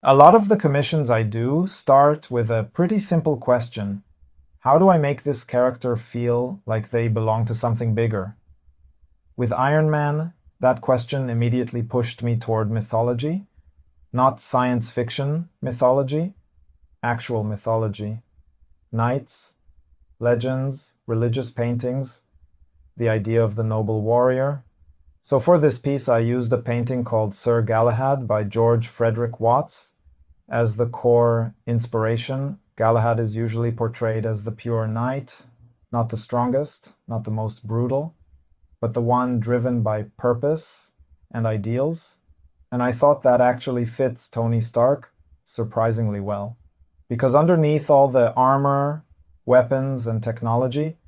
A lot of the commissions I do start with a pretty simple question. How do I make this character feel like they belong to something bigger? With Iron Man, that question immediately pushed me toward mythology, not science fiction mythology, actual mythology. Knights, legends, religious paintings, the idea of the noble warrior. So for this piece, I used a painting called Sir Galahad by George Frederic Watts as the core inspiration. Galahad is usually portrayed as the pure knight, not the strongest, not the most brutal, but the one driven by purpose and ideals. And I thought that actually fits Tony Stark surprisingly well. Because underneath all the armor, weapons, and technology,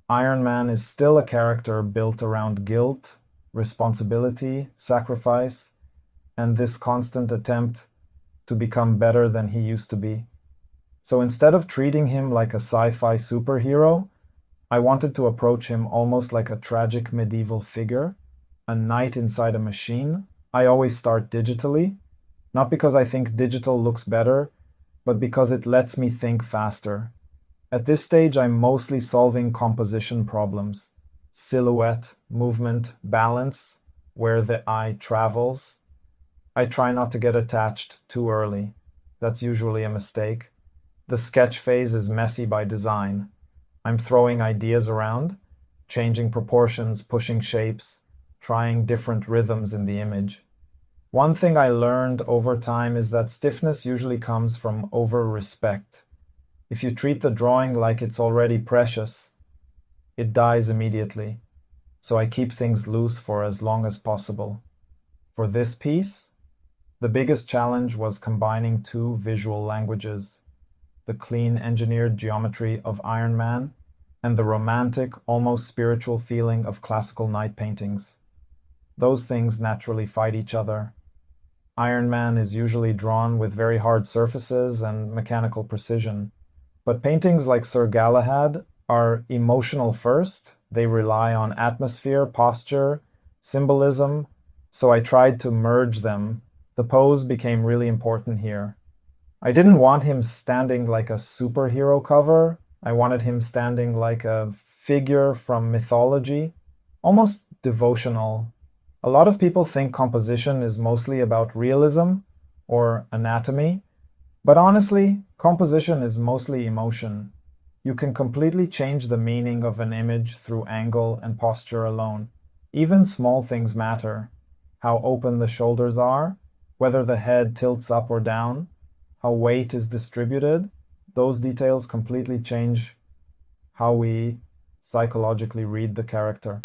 Iron Man is still a character built around guilt, responsibility, sacrifice, and this constant attempt to become better than he used to be. So instead of treating him like a sci-fi superhero, I wanted to approach him almost like a tragic medieval figure, a knight inside a machine. I always start digitally, not because I think digital looks better, but because it lets me think faster. At this stage, I'm mostly solving composition problems. Silhouette, movement, balance, where the eye travels. I try not to get attached too early. That's usually a mistake. The sketch phase is messy by design. I'm throwing ideas around, changing proportions, pushing shapes, trying different rhythms in the image. One thing I learned over time is that stiffness usually comes from over-respect. If you treat the drawing like it's already precious, it dies immediately. So I keep things loose for as long as possible. For this piece, the biggest challenge was combining two visual languages, the clean engineered geometry of Iron Man and the romantic, almost spiritual feeling of classical knight paintings. Those things naturally fight each other. Iron Man is usually drawn with very hard surfaces and mechanical precision. But paintings like Sir Galahad are emotional first. They rely on atmosphere, posture, symbolism, so I tried to merge them. The pose became really important here. I didn't want him standing like a superhero cover. I wanted him standing like a figure from mythology, almost devotional. A lot of people think composition is mostly about realism or anatomy, but honestly, composition is mostly emotion. You can completely change the meaning of an image through angle and posture alone. Even small things matter. How open the shoulders are, whether the head tilts up or down, how weight is distributed. Those details completely change how we psychologically read the character.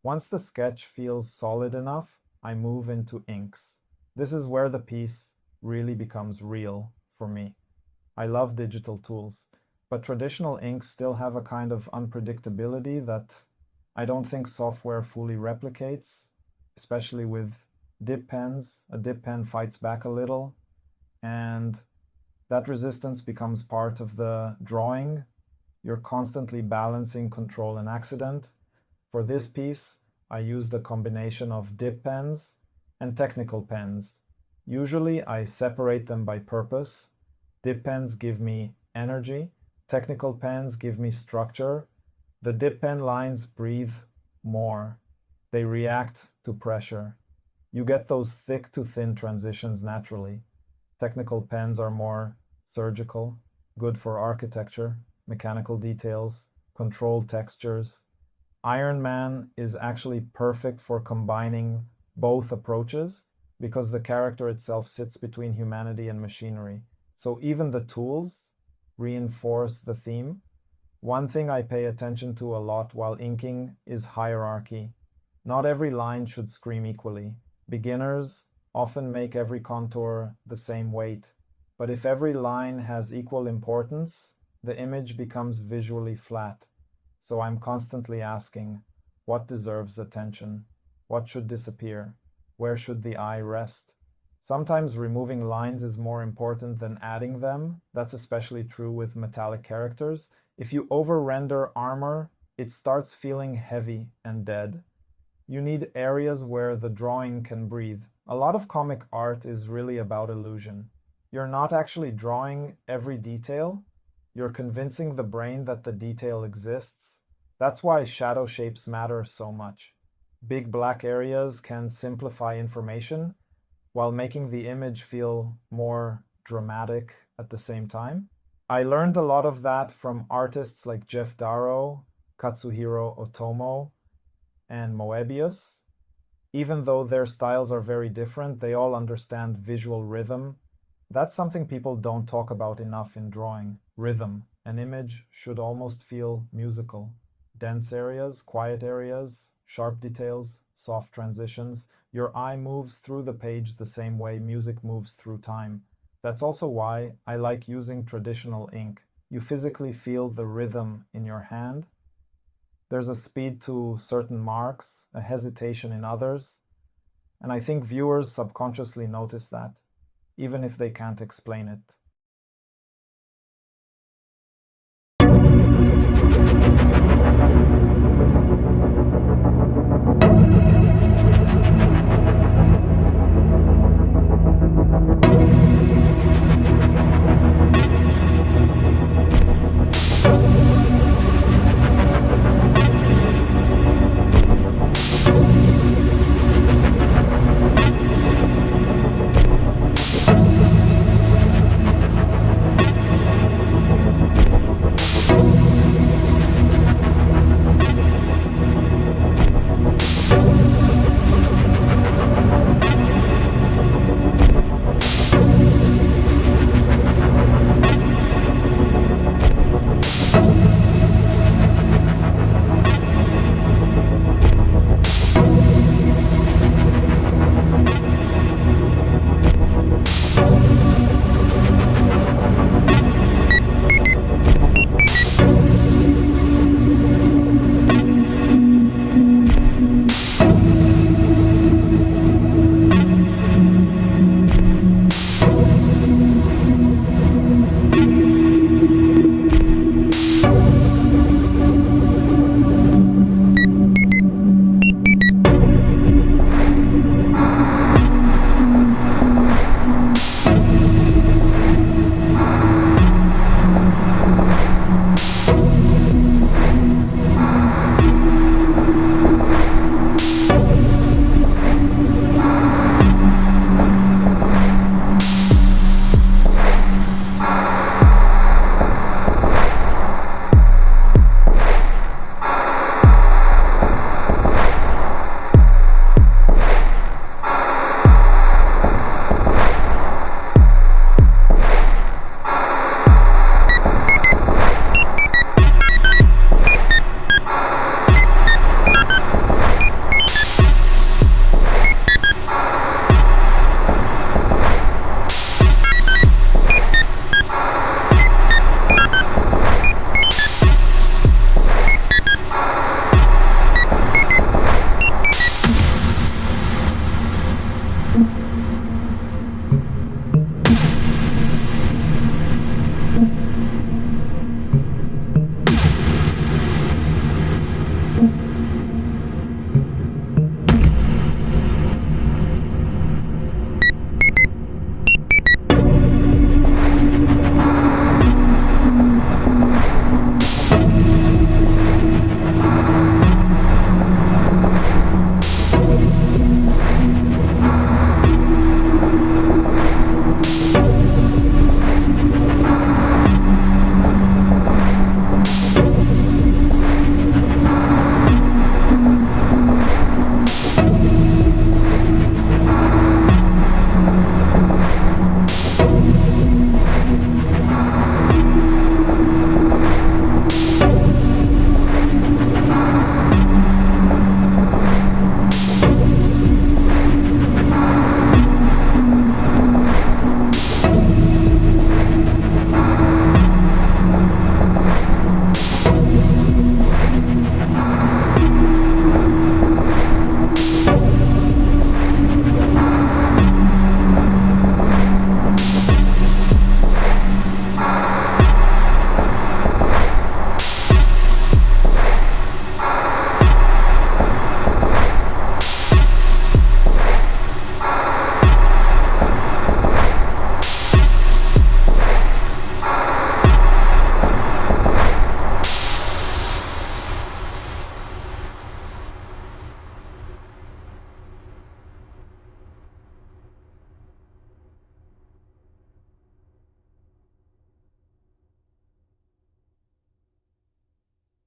Once the sketch feels solid enough, I move into inks. This is where the piece really becomes real for me. I love digital tools, but traditional inks still have a kind of unpredictability that I don't think software fully replicates, especially with dip pens. A dip pen fights back a little, and that resistance becomes part of the drawing. You're constantly balancing control and accident. For this piece, I used a combination of dip pens and technical pens. Usually I separate them by purpose. Dip pens give me energy, technical pens give me structure. The dip pen lines breathe more. They react to pressure. You get those thick to thin transitions naturally. Technical pens are more surgical, good for architecture, mechanical details, controlled textures. Iron Man is actually perfect for combining both approaches because the character itself sits between humanity and machinery. So even the tools reinforce the theme. One thing I pay attention to a lot while inking is hierarchy. Not every line should scream equally. Beginners often make every contour the same weight, but if every line has equal importance, the image becomes visually flat. So I'm constantly asking, what deserves attention? What should disappear? Where should the eye rest? Sometimes removing lines is more important than adding them. That's especially true with metallic characters. If you over-render armor, it starts feeling heavy and dead. You need areas where the drawing can breathe. A lot of comic art is really about illusion. You're not actually drawing every detail. You're convincing the brain that the detail exists. That's why shadow shapes matter so much. Big black areas can simplify information while making the image feel more dramatic at the same time. I learned a lot of that from artists like Jeff Darrow, Katsuhiro Otomo, and Moebius. Even though their styles are very different, they all understand visual rhythm. That's something people don't talk about enough in drawing. Rhythm. An image should almost feel musical. Dense areas, quiet areas, sharp details, soft transitions. Your eye moves through the page the same way music moves through time. That's also why I like using traditional ink. You physically feel the rhythm in your hand. There's a speed to certain marks, a hesitation in others, and I think viewers subconsciously notice that, even if they can't explain it.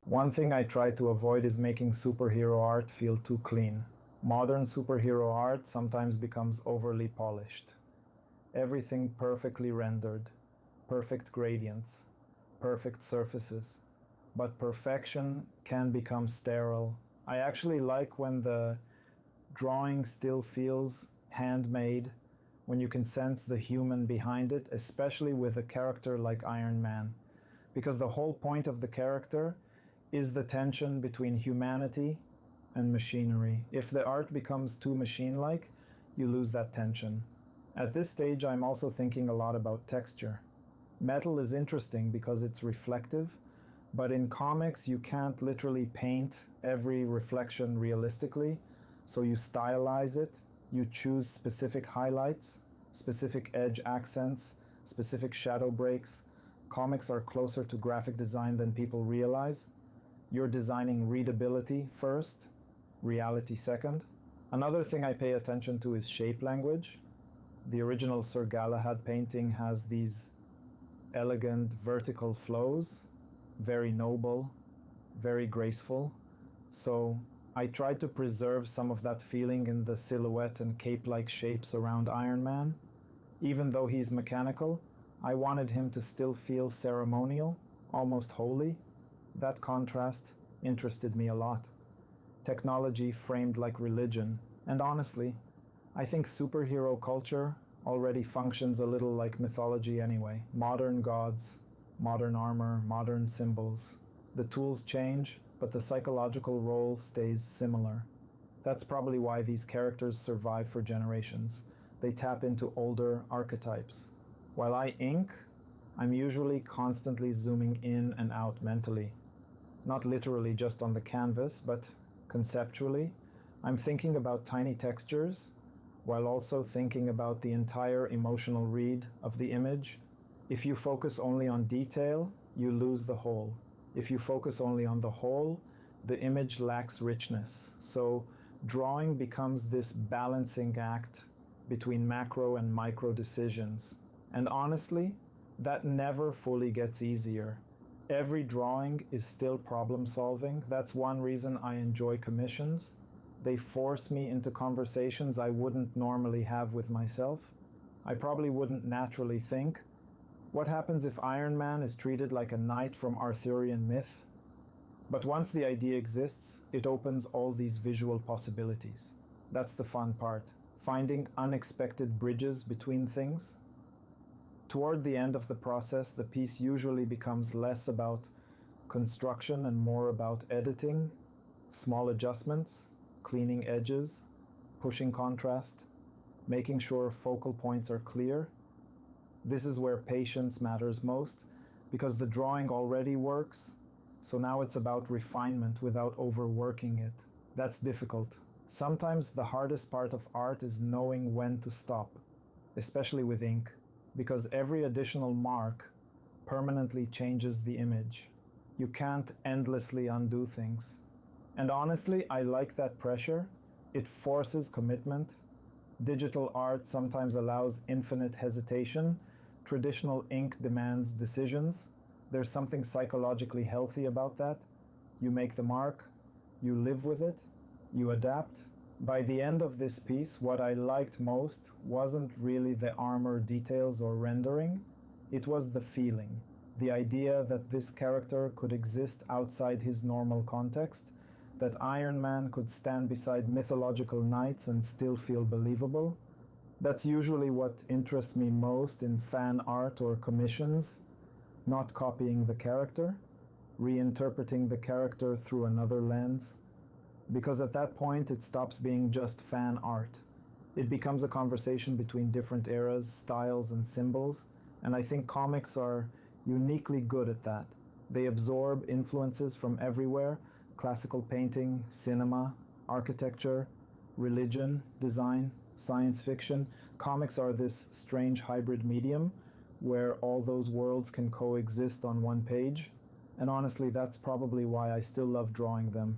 One thing I try to avoid is making superhero art feel too clean. Modern superhero art sometimes becomes overly polished. Everything perfectly rendered, perfect gradients, perfect surfaces. But perfection can become sterile. I actually like when the drawing still feels handmade, when you can sense the human behind it, especially with a character like Iron Man. Because the whole point of the character is the tension between humanity and machinery. If the art becomes too machine-like, you lose that tension. At this stage, I'm also thinking a lot about texture. Metal is interesting because it's reflective, but in comics, you can't literally paint every reflection realistically, so you stylize it, you choose specific highlights, specific edge accents, specific shadow breaks. Comics are closer to graphic design than people realize. You're designing readability first, reality second. Another thing I pay attention to is shape language. The original Sir Galahad painting has these elegant vertical flows, very noble, very graceful. So I tried to preserve some of that feeling in the silhouette and cape-like shapes around Iron Man. Even though he's mechanical, I wanted him to still feel ceremonial, almost holy. That contrast interested me a lot. Technology framed like religion, and honestly, I think superhero culture already functions a little like mythology anyway. Modern gods, modern armor, modern symbols. The tools change, but the psychological role stays similar. That's probably why these characters survive for generations. They tap into older archetypes. While I ink, I'm usually constantly zooming in and out mentally. Not literally just on the canvas, but conceptually. I'm thinking about tiny textures, while also thinking about the entire emotional read of the image. If you focus only on detail, you lose the whole. If you focus only on the whole, the image lacks richness. So drawing becomes this balancing act between macro and micro decisions. And honestly, that never fully gets easier. Every drawing is still problem solving. That's one reason I enjoy commissions. They force me into conversations I wouldn't normally have with myself. I probably wouldn't naturally think, what happens if Iron Man is treated like a knight from Arthurian myth? But once the idea exists, it opens all these visual possibilities. That's the fun part, finding unexpected bridges between things. Toward the end of the process, the piece usually becomes less about construction and more about editing, small adjustments, cleaning edges, pushing contrast, making sure focal points are clear. This is where patience matters most, because the drawing already works, so now it's about refinement without overworking it. That's difficult. Sometimes the hardest part of art is knowing when to stop, especially with ink, because every additional mark permanently changes the image. You can't endlessly undo things. And honestly, I like that pressure. It forces commitment. Digital art sometimes allows infinite hesitation. Traditional ink demands decisions. There's something psychologically healthy about that. You make the mark, you live with it, you adapt. By the end of this piece, what I liked most wasn't really the armor details or rendering, it was the feeling. The idea that this character could exist outside his normal context, that Iron Man could stand beside mythological knights and still feel believable. That's usually what interests me most in fan art or commissions, not copying the character, reinterpreting the character through another lens. Because at that point, it stops being just fan art. It becomes a conversation between different eras, styles, and symbols, and I think comics are uniquely good at that. They absorb influences from everywhere: classical painting, cinema, architecture, religion, design, science fiction. Comics are this strange hybrid medium where all those worlds can coexist on one page. And honestly, that's probably why I still love drawing them.